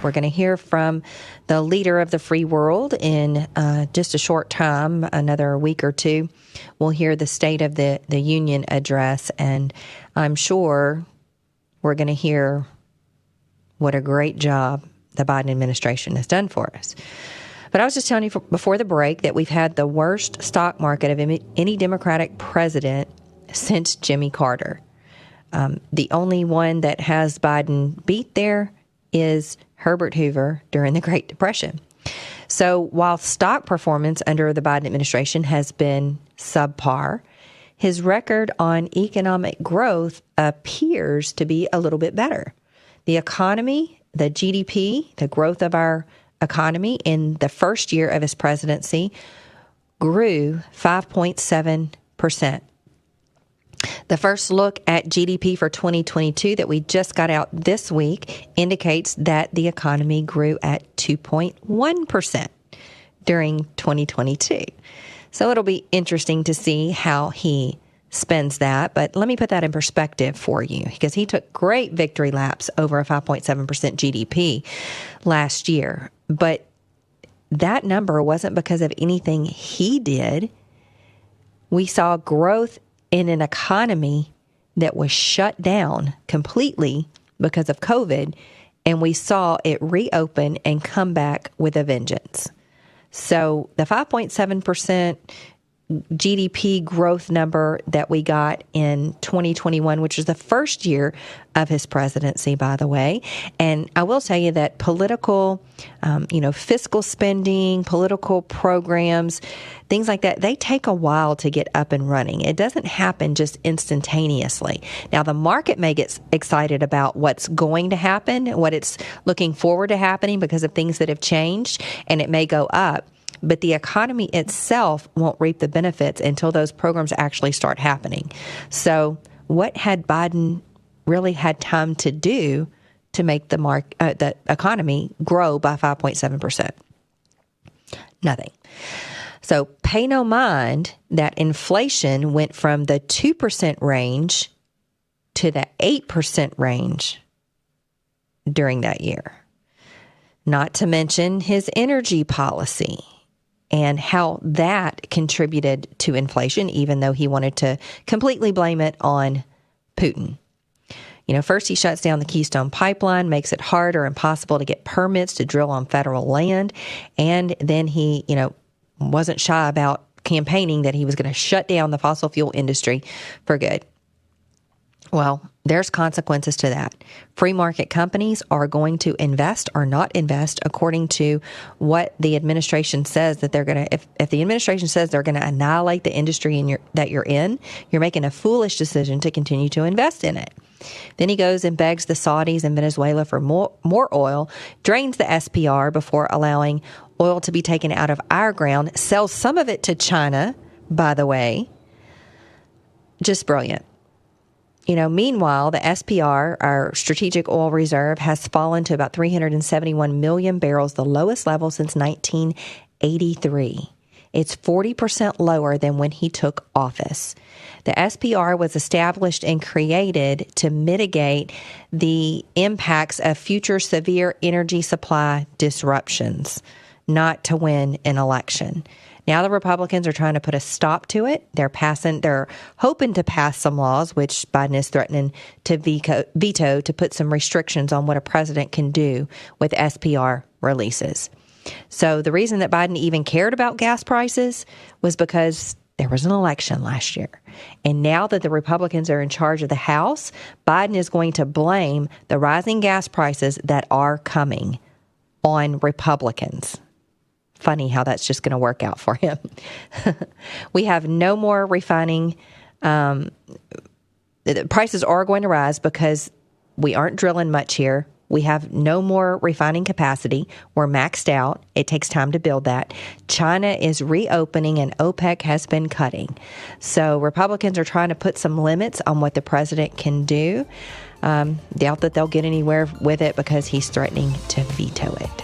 We're going to hear from the leader of the free world in just a short time, another week or two. We'll hear the State of the Union address, and I'm sure we're going to hear what a great job the Biden administration has done for us. But I was just telling you before the break that we've had the worst stock market of any Democratic president since Jimmy Carter. The only one that has Biden beat there is Herbert Hoover during the Great Depression. So while stock performance under the Biden administration has been subpar, his record on economic growth appears to be a little bit better. The economy, the GDP, the growth of our economy in the first year of his presidency grew 5.7%. The first look at GDP for 2022 that we just got out this week indicates that the economy grew at 2.1% during 2022. So it'll be interesting to see how he spends that. But let me put that in perspective for you, because he took great victory laps over a 5.7% GDP last year. But that number wasn't because of anything he did. We saw growth in an economy that was shut down completely because of COVID, and we saw it reopen and come back with a vengeance. So the 5.7% GDP growth number that we got in 2021, which is the first year of his presidency, by the way. And I will tell you that political, fiscal spending, political programs, things like that, they take a while to get up and running. It doesn't happen just instantaneously. Now, the market may get excited about what's going to happen, what it's looking forward to happening because of things that have changed, and it may go up. But the economy itself won't reap the benefits until those programs actually start happening. So what had Biden really had time to do to make the economy grow by 5.7%? Nothing. So pay no mind that inflation went from the 2% range to the 8% range during that year. Not to mention his energy policy and how that contributed to inflation, even though he wanted to completely blame it on Putin. First he shuts down the Keystone Pipeline, makes it hard or impossible to get permits to drill on federal land. And then he, wasn't shy about campaigning that he was going to shut down the fossil fuel industry for good. Well, there's consequences to that. Free market companies are going to invest or not invest according to what the administration says that they're going to. If the administration says they're going to annihilate the industry that you're in, you're making a foolish decision to continue to invest in it. Then he goes and begs the Saudis and Venezuela for more oil, drains the SPR before allowing oil to be taken out of our ground, sells some of it to China, by the way. Just brilliant. Meanwhile, the SPR, our strategic oil reserve, has fallen to about 371 million barrels, the lowest level since 1983. It's 40% lower than when he took office. The SPR was established and created to mitigate the impacts of future severe energy supply disruptions, not to win an election. Now the Republicans are trying to put a stop to it. They're hoping to pass some laws, which Biden is threatening to veto to put some restrictions on what a president can do with SPR releases. So the reason that Biden even cared about gas prices was because there was an election last year. And now that the Republicans are in charge of the House, Biden is going to blame the rising gas prices that are coming on Republicans. Funny how that's just going to work out for him. We have no more refining. The prices are going to rise because we aren't drilling much here. We have no more refining capacity. We're maxed out. It takes time to build that. China is reopening and OPEC has been cutting. So Republicans are trying to put some limits on what the president can do. Doubt that they'll get anywhere with it because he's threatening to veto it.